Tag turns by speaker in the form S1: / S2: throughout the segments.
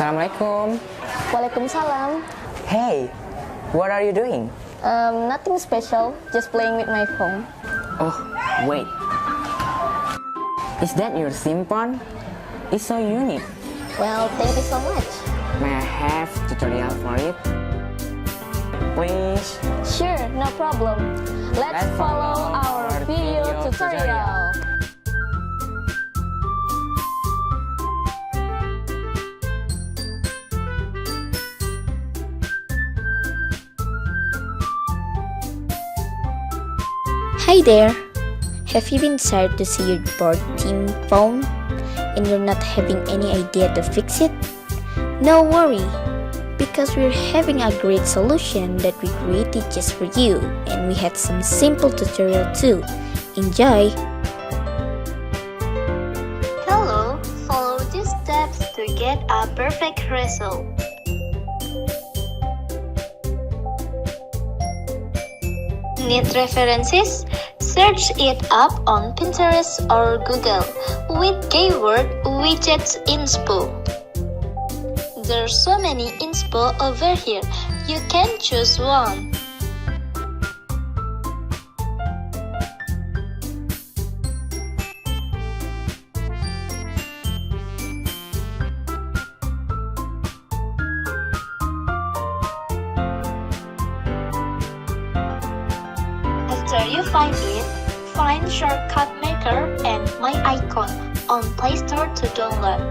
S1: Assalamualaikum.
S2: Waalaikumsalam.
S1: Hey, what are you doing?
S2: Nothing special, just playing with my phone.
S1: Oh, wait. Is that your SIM phone? It's so unique.
S2: Well, thank you so much.
S1: May I have tutorial for it? Please.
S2: Sure, no problem. Let's follow our video tutorial. Hi there! Have you been sad to see your bored team phone and you're not having any idea to fix it? No worry, because we're having a great solution that we created just for you, and we had some simple tutorial too. Enjoy!
S3: Hello, follow these steps to get a perfect result. Need references? Search it up on Pinterest or Google with keyword widgets inspo. There's so many inspo over here, you can choose one. After you find it, find Shortcut Maker and My Icon on Play Store to download.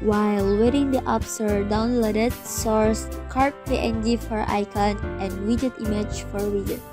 S4: While waiting, the apps are downloaded, source, card PNG for icon, and widget image for widget.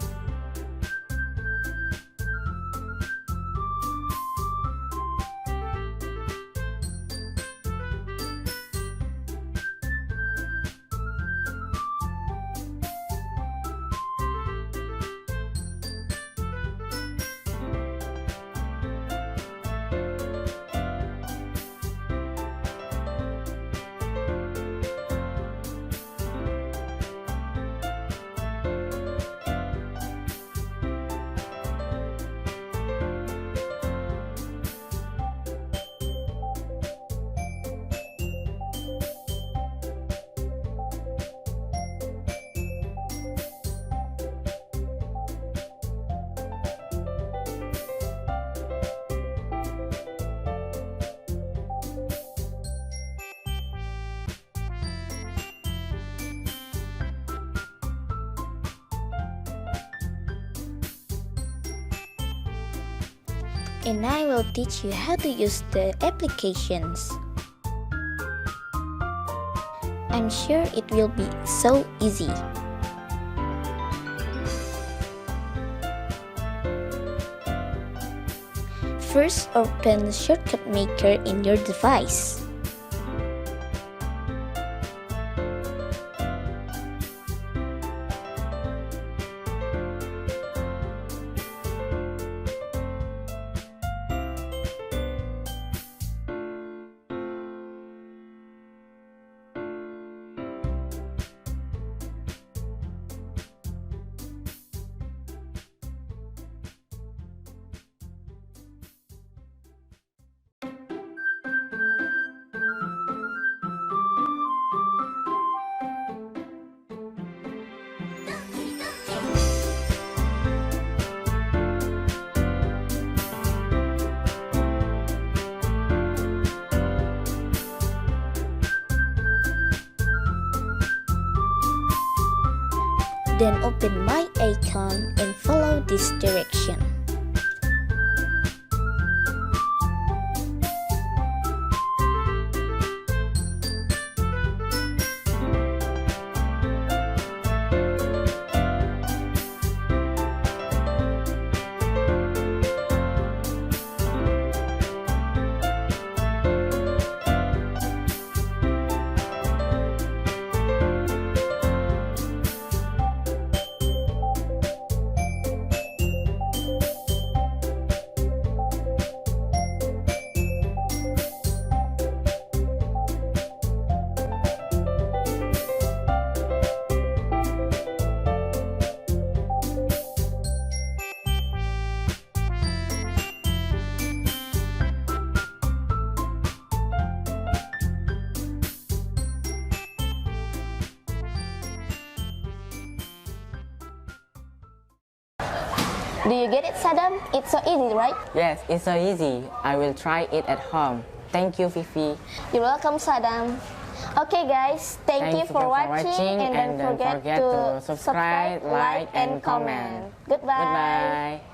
S2: And I will teach you how to use the applications. I'm sure it will be so easy. First, open Shortcut Maker in your device. Then open My Icon and follow this direction. Do you get it, Sadam? It's so easy, right?
S1: Yes, it's so easy. I will try it at home. Thank you, Fifi.
S2: You're welcome, Sadam. Okay, guys, thank you for watching, and don't forget to subscribe, like, and comment. Goodbye.
S1: Goodbye.